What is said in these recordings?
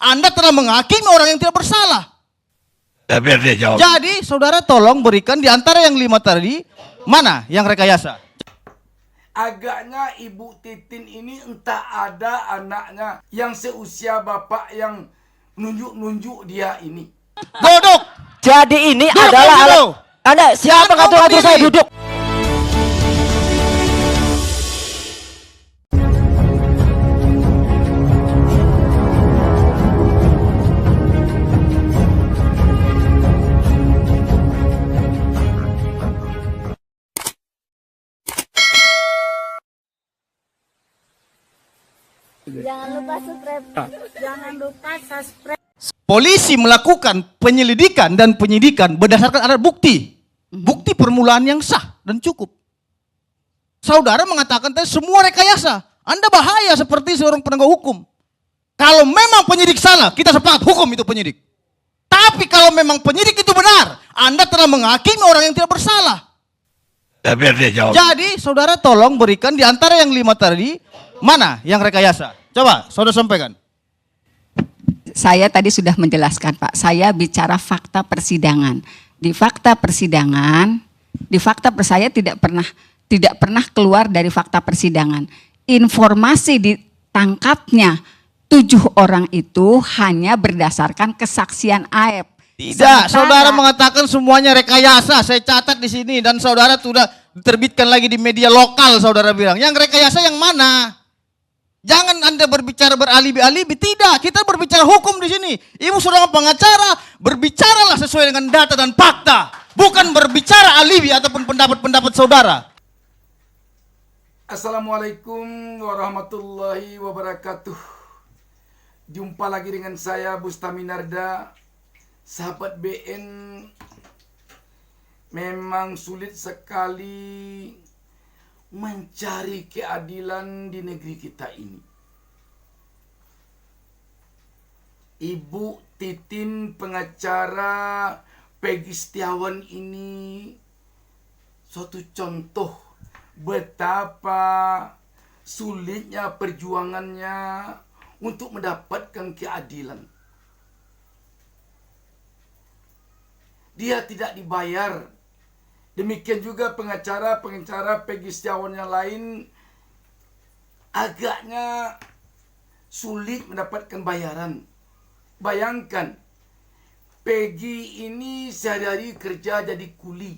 Anda telah menghakimi orang yang tidak bersalah. Ya, biar dia jawab. Jadi saudara tolong berikan di antara yang 5 tadi, mana yang rekayasa? Agaknya Ibu Titin ini entah ada anaknya yang seusia bapak yang nunjuk-nunjuk dia ini. Duduk. Jadi ini Duduk adalah dulu. alat. Anda siapa Jangan ngatur-ngatur ngomong saya diri. duduk? Jangan lupa subscribe. Jangan lupa subscribe. Polisi melakukan penyelidikan dan penyidikan berdasarkan alat bukti. Bukti permulaan yang sah dan cukup. Saudara mengatakan tadi semua rekayasa. Anda bahaya seperti seorang penegak hukum. Kalau memang penyidik salah, kita sepakat hukum itu penyidik. Tapi kalau memang penyidik itu benar, Anda telah menghakimi orang yang tidak bersalah. Ya, biar dia jawab. Jadi saudara tolong berikan di antara yang 5 tadi, mana yang rekayasa? Coba saudara sampaikan. Saya tadi sudah menjelaskan, Pak. Saya bicara fakta persidangan. Di fakta persidangan, saya tidak pernah keluar dari fakta persidangan. Informasi ditangkapnya 7 orang itu hanya berdasarkan kesaksian Aep. Tidak, saudara mengatakan semuanya rekayasa. Saya catat di sini dan saudara sudah diterbitkan lagi di media lokal. Saudara bilang, yang rekayasa yang mana? Jangan Anda berbicara beralibi-alibi. Tidak, kita berbicara hukum di sini. Ibu seorang pengacara, berbicaralah sesuai dengan data dan fakta. Bukan berbicara alibi ataupun pendapat-pendapat saudara. Assalamualaikum warahmatullahi wabarakatuh. Jumpa lagi dengan saya Bustami Narda, sahabat BN. Memang sulit sekali mencari keadilan di negeri kita ini. Ibu Titin pengacara Peggy Setiawan ini suatu contoh betapa sulitnya perjuangannya untuk mendapatkan keadilan. Dia tidak dibayar. Demikian juga pengacara Peggy Setiawan yang lain agaknya sulit mendapatkan bayaran. Bayangkan, Peggy ini sehari-hari kerja jadi kuli.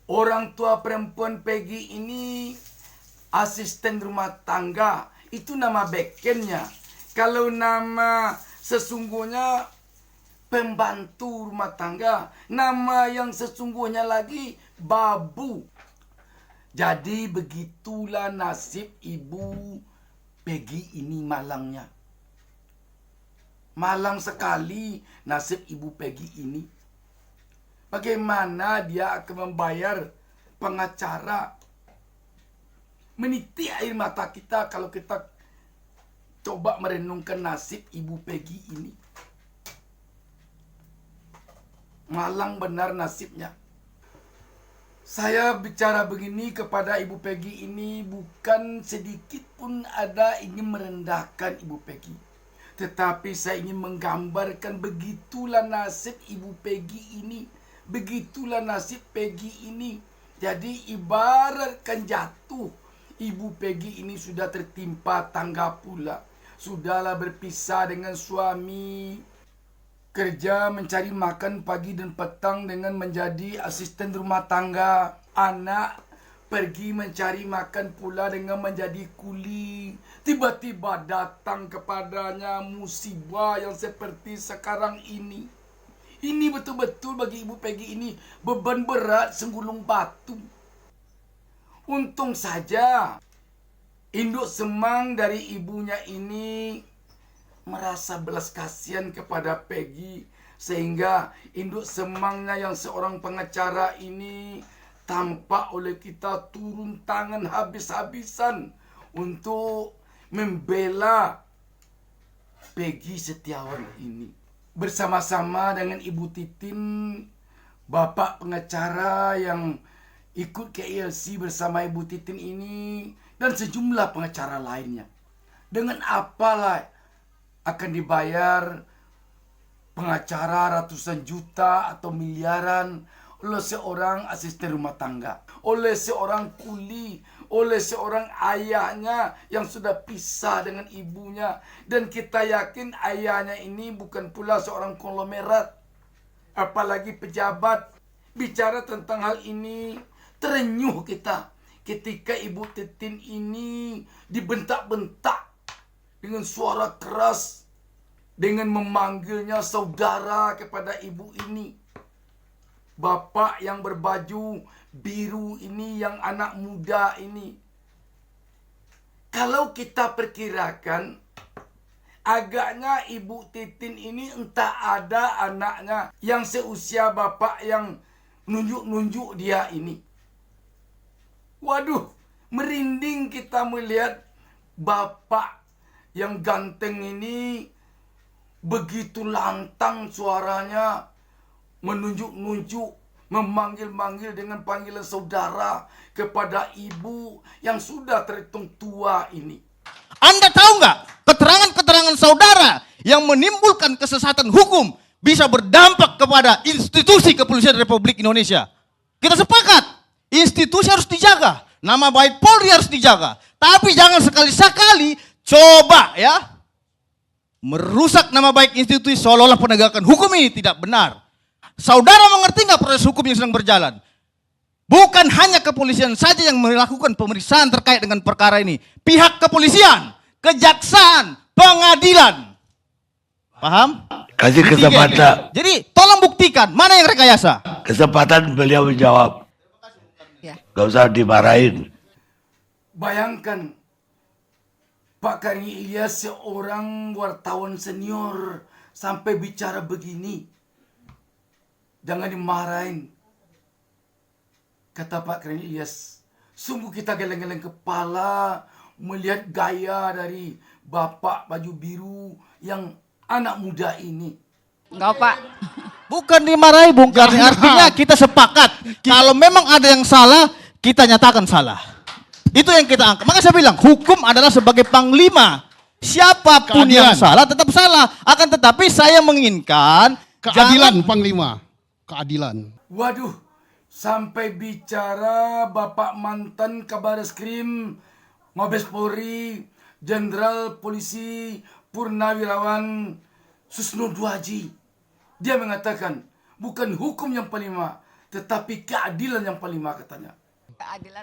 Orang tua perempuan Peggy ini asisten rumah tangga. Itu nama bekennya. Kalau nama sesungguhnya pembantu rumah tangga, nama yang sesungguhnya lagi babu. Jadi begitulah nasib Ibu Peggy ini malangnya. Malang sekali nasib Ibu Peggy ini. Bagaimana dia akan membayar pengacara? Menitik air mata kita kalau kita coba merenungkan nasib Ibu Peggy ini. Malang benar nasibnya. Saya bicara begini kepada Ibu Peggy ini bukan sedikit pun ada ingin merendahkan Ibu Peggy. Tetapi saya ingin menggambarkan begitulah nasib Ibu Peggy ini. Begitulah nasib Peggy ini. Jadi ibaratkan jatuh. Ibu Peggy ini sudah tertimpa tangga pula. Sudahlah berpisah dengan suami. Kerja mencari makan pagi dan petang dengan menjadi asisten rumah tangga. Anak pergi mencari makan pula dengan menjadi kuli. Tiba-tiba datang kepadanya musibah yang seperti sekarang ini. Ini betul-betul bagi Ibu Peggy ini beban berat senggulung batu. Untung saja induk semang dari ibunya ini merasa belas kasihan kepada Peggy, sehingga induk semangnya yang seorang pengacara ini tampak oleh kita turun tangan habis-habisan untuk membela Peggy Setiawan ini. Bersama-sama dengan Ibu Titin, bapak pengacara yang ikut ke ILC bersama Ibu Titin ini, dan sejumlah pengacara lainnya. Dengan apalah akan dibayar pengacara ratusan juta atau miliaran oleh seorang asisten rumah tangga, oleh seorang kuli, oleh seorang ayahnya yang sudah pisah dengan ibunya. Dan kita yakin ayahnya ini bukan pula seorang konglomerat, apalagi pejabat. Bicara tentang hal ini, terenyuh kita ketika Ibu Titin ini dibentak-bentak dengan suara keras, dengan memanggilnya saudara kepada ibu ini. Bapak yang berbaju biru ini, yang anak muda ini. Kalau kita perkirakan, agaknya Ibu Titin ini entah ada anaknya yang seusia bapak yang nunjuk-nunjuk dia ini. Waduh, merinding kita melihat bapak yang ganteng ini begitu lantang suaranya, menunjuk-nunjuk, memanggil-manggil dengan panggilan saudara kepada ibu yang sudah terhitung tua ini. Anda tahu nggak, keterangan-keterangan saudara yang menimbulkan kesesatan hukum bisa berdampak kepada institusi kepolisian Republik Indonesia. Kita sepakat, institusi harus dijaga, nama baik Polri harus dijaga. Tapi jangan sekali-sekali coba ya merusak nama baik institusi seolah-olah penegakan hukum ini tidak benar. Saudara mengerti nggak proses hukum yang sedang berjalan? Bukan hanya kepolisian saja yang melakukan pemeriksaan terkait dengan perkara ini. Pihak kepolisian, kejaksaan, pengadilan. Paham? Kasih kesempatan. Jadi tolong buktikan mana yang rekayasa. Kesempatan beliau menjawab. Ya. Gak usah dimarahin. Bayangkan, Pak Karim Ilyas seorang wartawan senior sampai bicara begini. Jangan dimarahin. Kata Pak Karim Ilyas, sungguh kita geleng-geleng kepala melihat gaya dari bapak baju biru yang anak muda ini. Enggak, Pak. Bukan dimarahi Bung Karni, artinya kita sepakat. Kalau memang ada yang salah, kita nyatakan salah. Itu yang kita angkat. Maka saya bilang, hukum adalah sebagai panglima. Siapapun yang salah tetap salah. Akan tetapi saya menginginkan keadilan, Panglima. Keadilan. Waduh, sampai bicara Bapak mantan Kabareskrim Mabes Polri, Jenderal Polisi Purnawirawan Susno Duaji. Dia mengatakan, bukan hukum yang panglima, tetapi keadilan yang panglima katanya.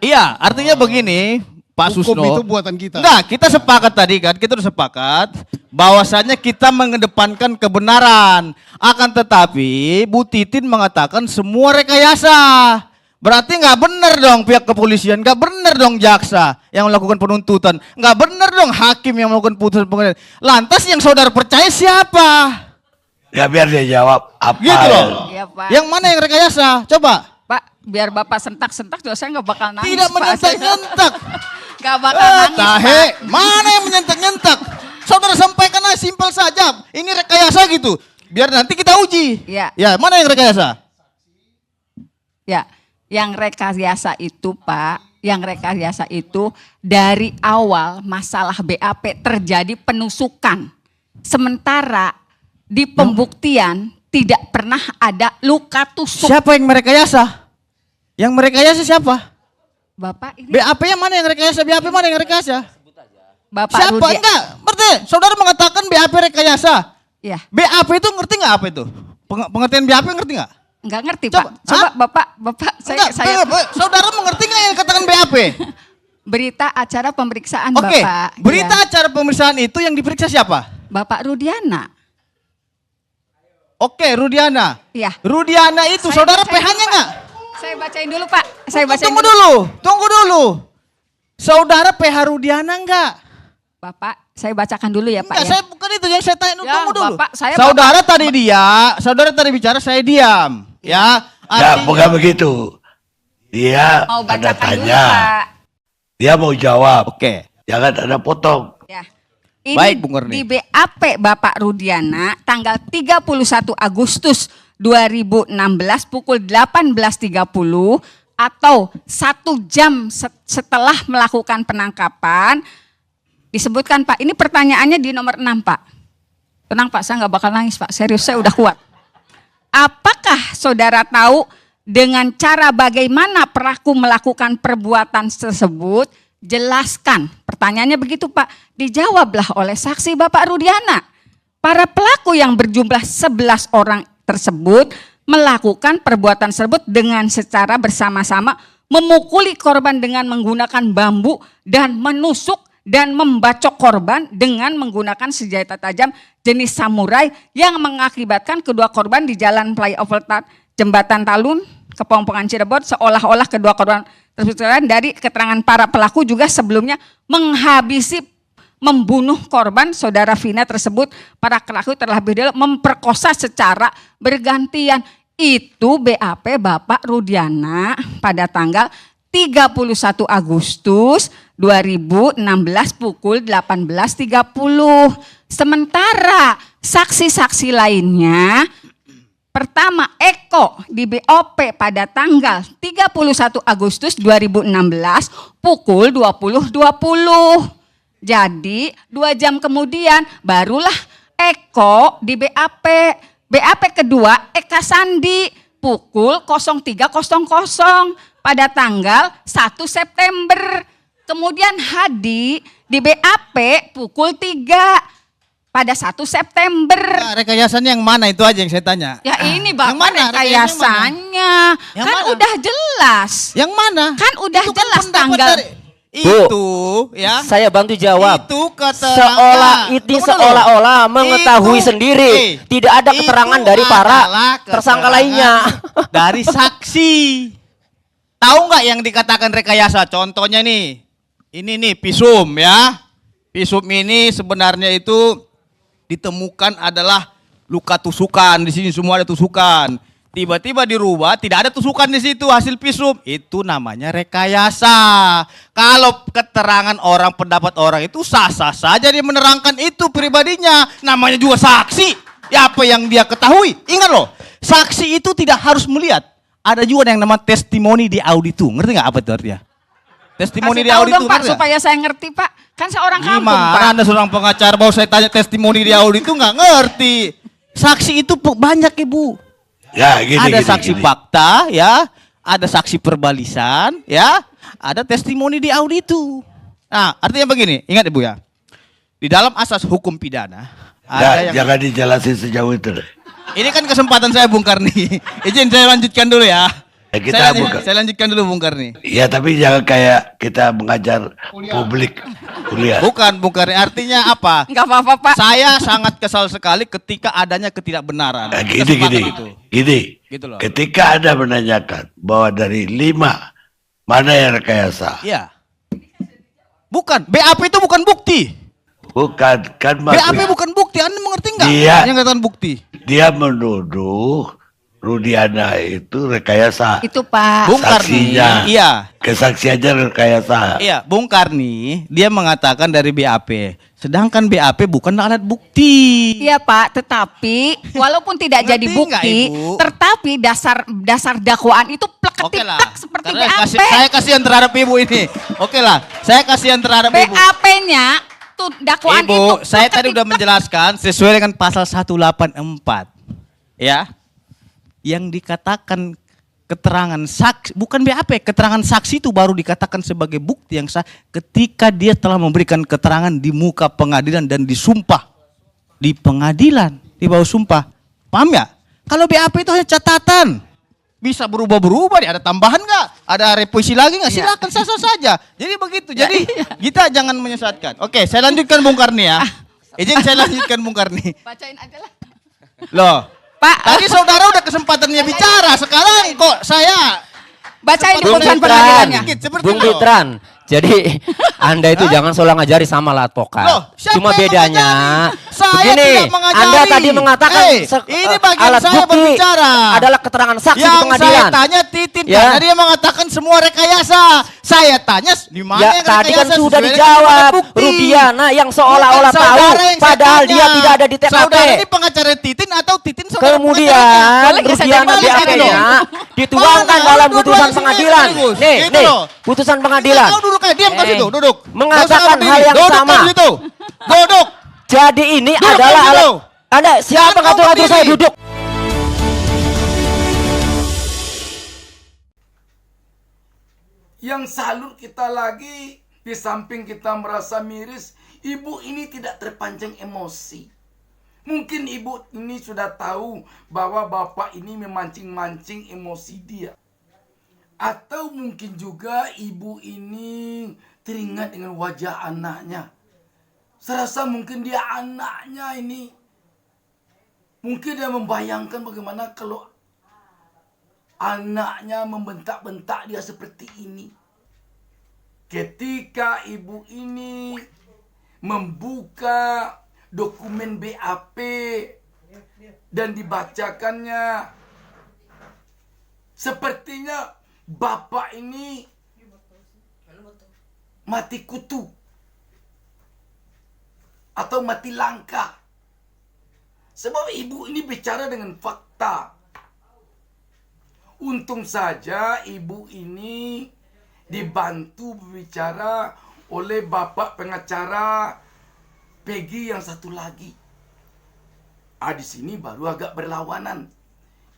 Iya, artinya begini, Pak Hukum Susno. itu buatan kita. Enggak, kita sepakat tadi kan, kita udah sepakat bahwasannya kita mengedepankan kebenaran. Akan tetapi Bu Titin mengatakan semua rekayasa. Berarti nggak benar dong pihak kepolisian, nggak benar dong jaksa yang melakukan penuntutan, nggak benar dong hakim yang melakukan putusan pengadilan. Lantas yang saudara percaya siapa? Ya biar dia jawab apa. Gitu loh. Iya, Pak. Yang mana yang rekayasa? Coba. Pak, biar Bapak sentak-sentak juga saya nggak bakal nangis. Tidak Pak. menyentak-nyentak. Nggak bakal nangis, Tahe, Pak. mana yang menyentak-nyentak? Saudara sampaikan aja simpel saja. Ini rekayasa gitu. Biar nanti kita uji. Iya. Ya, mana yang rekayasa? Ya, yang rekayasa itu Pak, yang rekayasa itu dari awal masalah BAP terjadi penusukan. Sementara di pembuktian tidak pernah ada luka tusuk. Siapa yang merekayasa? Yang merekayasa siapa? Bapak ini BAP-nya mana yang rekayasa? BAP mana yang rekayasa? Bapak Siapa? Rudi. Enggak, berarti saudara mengatakan BAP rekayasa. Ya, BAP itu ngerti nggak apa itu? Pengertian BAP ngerti nggak? enggak ngerti Coba, Pak. Coba hah? Bapak Enggak, saudara mengerti nggak yang dikatakan BAP? berita acara pemeriksaan Oke, Bapak. berita Ya. acara pemeriksaan itu yang diperiksa siapa? Bapak Rudiana. Oke, Rudiana. Iya. Rudiana itu Saya saudara bacain PH-nya dulu, nggak? Pak. Saya bacain dulu Pak. Saya bacain Tunggu dulu, tunggu dulu. Saudara PH Rudiana enggak? Bapak, saya bacakan dulu ya Pak Enggak, ya. saya bukan itu yang saya tanya dulu, Ya, tunggu dulu. Bapak, saya saudara tadi bicara saya diam, ya. Ya bukan begitu. Dia Mau ada bacakan dulu tanya. Pak. Dia mau jawab. Oke. Jangan ada potong. Ya. Ini Baik, Bung Erni. di BAP Bapak Rudiana tanggal 31 Agustus 2016 pukul 18.30 atau 1 jam setelah melakukan penangkapan Disebutkan Pak, ini pertanyaannya di nomor 6 Pak. Tenang Pak, saya nggak bakal nangis Pak, serius saya udah kuat. Apakah saudara tahu dengan cara bagaimana pelaku melakukan perbuatan tersebut? Jelaskan. Pertanyaannya begitu Pak, dijawablah oleh saksi Bapak Rudiana. Para pelaku yang berjumlah 11 orang tersebut melakukan perbuatan tersebut dengan secara bersama-sama memukuli korban dengan menggunakan bambu dan menusuk dan membacok korban dengan menggunakan senjata tajam jenis samurai yang mengakibatkan kedua korban di jalan flyover Jembatan Talun, Kepompongan Cirebon, seolah-olah kedua korban tersebut dari keterangan para pelaku juga sebelumnya membunuh korban saudara Vina tersebut. Para pelaku terlebih dahulu memperkosa secara bergantian. Itu BAP Bapak Rudiana pada tanggal 31 Agustus 2016 pukul 18.30. Sementara saksi-saksi lainnya, pertama Eko di BOP pada tanggal 31 Agustus 2016 pukul 20.20. Jadi 2 jam kemudian barulah Eko di BAP. BAP kedua Eka Sandi pukul 03.00 pada tanggal 1 September. Kemudian Hadi di BAP pukul 3 pada 1 September. Nah, rekayasanya yang mana itu aja yang saya tanya. Ya ini Yang Bapak mana? rekayasanya. Yang Kan mana? udah jelas. Yang mana? Kan udah Itu jelas pendapat tanggal. itu ya. Saya bantu jawab. Itu keterangan. Seolah-olah Tunggu dulu. mengetahui Itu- sendiri. Tidak ada itu keterangan dari para adalah tersangka keterangan lainnya. Dari saksi. Tahu nggak yang dikatakan rekayasa? Contohnya nih. Ini nih pisum ya. Pisum ini sebenarnya itu ditemukan adalah luka tusukan. Di sini semua ada tusukan. Tiba-tiba dirubah, tidak ada tusukan di situ hasil pisum. Itu namanya rekayasa. Kalau keterangan orang, pendapat orang itu sah-sah saja dia menerangkan itu pribadinya. Namanya juga saksi. Ya apa yang dia ketahui. Ingat loh, saksi itu tidak harus melihat. Ada juga yang namanya testimoni di auditu. Ngerti nggak apa itu artinya? Testimoni Kasih di tahu auditu. dong Pak ngerti nggak? supaya saya ngerti Pak. Kan saya orang kampung Pak. Gimana Anda seorang pengacara mau saya tanya testimoni di auditu nggak ngerti. Saksi itu banyak Ibu. Ya, gini, Ada gini, saksi gini. fakta, ya, ada saksi perbalisan, ya, ada testimoni di auditu. Nah, artinya begini, ingat Ibu ya, di dalam asas hukum pidana, ada Ya, yang, jangan dijelasin sejauh itu deh. ini kan kesempatan saya Bung Karni, izin saya lanjutkan dulu ya. Ya, kita buka. Saya lanjutkan dulu Bung Karni. Ya, tapi jangan kayak kita mengajar publik kuliah. Bukan Bung Karni, artinya apa? Enggak apa-apa Pak. Saya sangat kesal sekali ketika adanya ketidakbenaran. Nah, Kesempatan itu. gini. Gitu loh. Ketika Anda menanyakan bahwa dari 5 mana yang rekayasa? Iya. Bukan, BAP itu bukan bukti. Bukan, kan BAP maksud bukan bukti, Anda mengerti nggak? Dia- Yang katakan bukti. dia menuduh Rudiana itu rekayasa. Itu Pak. Bung Karni, Saksinya. iya, Kesaksiannya rekayasa. iya, Bung Karni, dia mengatakan dari BAP. Sedangkan BAP bukan alat bukti. Iya Pak, tetapi walaupun tidak Ngerti jadi nggak, bukti, Ibu? tetapi dasar dakwaan itu Oke plek lah. seperti Karena BAP. saya kasihan terhadap ibu ini. Oke lah, saya kasihan terhadap ibu. BAP-nya tuh dakwaan Ibu, itu. saya tadi plek-ketik udah menjelaskan sesuai dengan pasal 184. Ya. Yang dikatakan keterangan saksi, bukan BAP, keterangan saksi itu baru dikatakan sebagai bukti yang sah ketika dia telah memberikan keterangan di muka pengadilan dan disumpah di pengadilan, di bawah sumpah. Paham ya? Kalau BAP itu hanya catatan. Bisa berubah-berubah, ada tambahan nggak? Ada revisi lagi nggak? Silakan sah-sah saja. Jadi begitu. Jadi kita jangan menyesatkan. Oke, saya lanjutkan Bung Karni ya. Izin saya lanjutkan Bung Karni. Bacain aja lah. Loh, Pak, tadi saudara udah kesempatannya bicara, sekarang kok saya bacain di Bung putusan Ditran. pengadilannya. Dikit, seperti Bung lo. Ditran. Jadi Anda itu jangan salah ngajari sama advokat. Loh, siapa Cuma yang bedanya mengajari? Saya begini, tidak mengajari. Anda tadi mengatakan Ini bagian alat saya bukti berbicara. adalah keterangan saksi di Yang pengadilan. saya tanya Titin, Ya. karena dia mengatakan semua rekayasa. Saya tanya di mana Ya yang tadi kan rekayasa sudah sesuai dengan dijawab. bukti. Rudiana yang seolah-olah Bukan tahu saudara yang saya padahal tanya. dia tidak ada di TKP. Saudara ini pengacara Titin atau Titin saudara Kemudian pengacaranya? Boleh nggak saya Rudiana balik gitu BAP-nya loh? dituangkan Mana? dalam Dua-duanya putusan sini pengadilan. sekaligus. Nih, Gitu nih, loh. putusan pengadilan. Kau duduk kayak diam kau situ, duduk. Mengatakan Nggak usah hal yang duduk sama. kau situ. Duduk. Jadi ini Duduk adalah kau situ. alat. Anda siapa Jangan kau ngatur-ngatur saya berdiri. duduk? Yang salut kita lagi, di samping kita merasa miris, ibu ini tidak terpancing emosi. Mungkin ibu ini sudah tahu bahwa bapak ini memancing-mancing emosi dia. Atau mungkin juga ibu ini teringat dengan wajah anaknya. Serasa mungkin dia anaknya ini. Mungkin dia membayangkan bagaimana kalau anaknya membentak-bentak dia seperti ini. Ketika ibu ini membuka dokumen BAP dan dibacakannya, sepertinya bapak ini mati kutu atau mati langka. Sebab ibu ini bicara dengan fakta. Untung saja ibu ini dibantu berbicara oleh bapak pengacara Peggy yang satu lagi. Di sini baru agak berlawanan.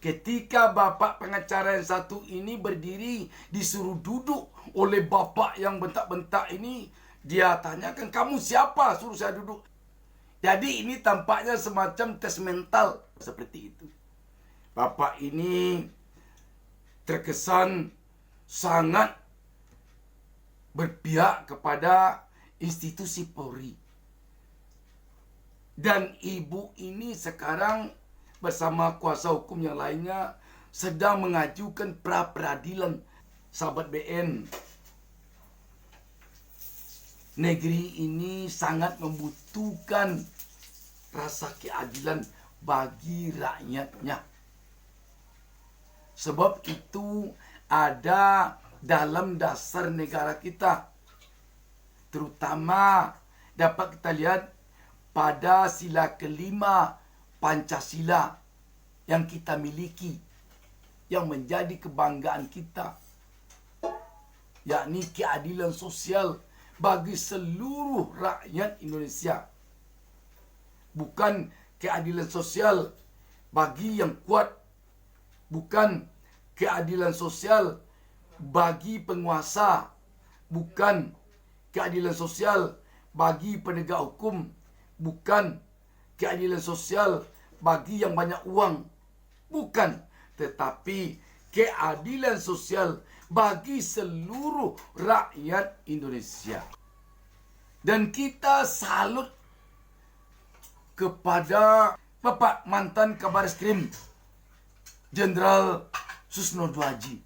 Ketika bapak pengacara yang satu ini berdiri, disuruh duduk oleh bapak yang bentak-bentak ini, dia tanyakan, kamu siapa? Suruh saya duduk. Jadi ini tampaknya semacam tes mental seperti itu. Bapak ini terkesan sangat berpihak kepada institusi Polri. Dan ibu ini sekarang bersama kuasa hukum yang lainnya sedang mengajukan pra-peradilan. Sahabat BN, negeri ini sangat membutuhkan rasa keadilan bagi rakyatnya. Sebab itu ada dalam dasar negara kita. Terutama dapat kita lihat pada sila kelima Pancasila yang kita miliki, yang menjadi kebanggaan kita, yakni keadilan sosial bagi seluruh rakyat Indonesia. Bukan keadilan sosial bagi yang kuat, bukan keadilan sosial bagi penguasa, bukan keadilan sosial bagi penegak hukum, bukan keadilan sosial bagi yang banyak uang, bukan, tetapi keadilan sosial bagi seluruh rakyat Indonesia. Dan kita salut kepada Bapak mantan Kabareskrim Jenderal Susno Dwaji.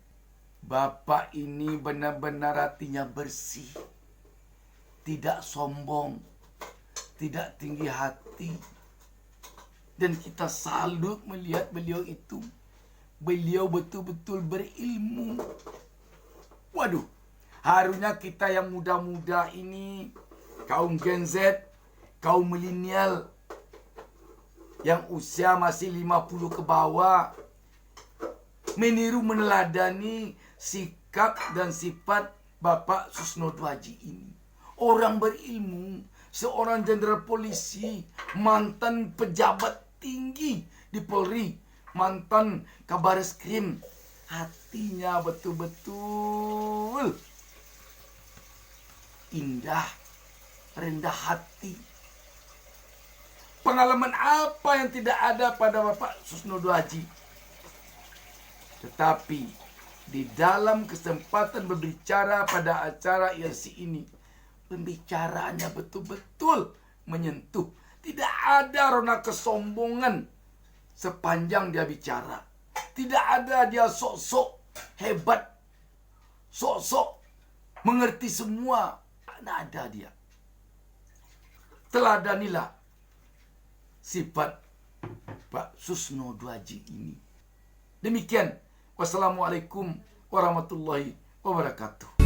Bapak ini benar-benar hatinya bersih, tidak sombong, tidak tinggi hati. Dan kita salut melihat beliau itu. Beliau betul-betul berilmu. Waduh, harusnya kita yang muda-muda ini, kaum Gen Z, kaum milenial, yang usia masih 50 ke bawah, meniru meneladani sikap dan sifat Bapak Susno Dwaji ini. Orang berilmu, seorang jenderal polisi, mantan pejabat tinggi di Polri, mantan Kabareskrim. Hatinya betul-betul indah, rendah hati. Pengalaman apa yang tidak ada pada Bapak Susno Dwaji? Tetapi di dalam kesempatan berbicara pada acara ILC ini, pembicaraannya betul-betul menyentuh. Tidak ada rona kesombongan sepanjang dia bicara. Tidak ada dia sok-sok hebat, sok-sok mengerti semua. Tidak ada dia. Teladanilah sifat Pak Susno Dwaji ini. Demikian. Wassalamualaikum warahmatullahi wabarakatuh.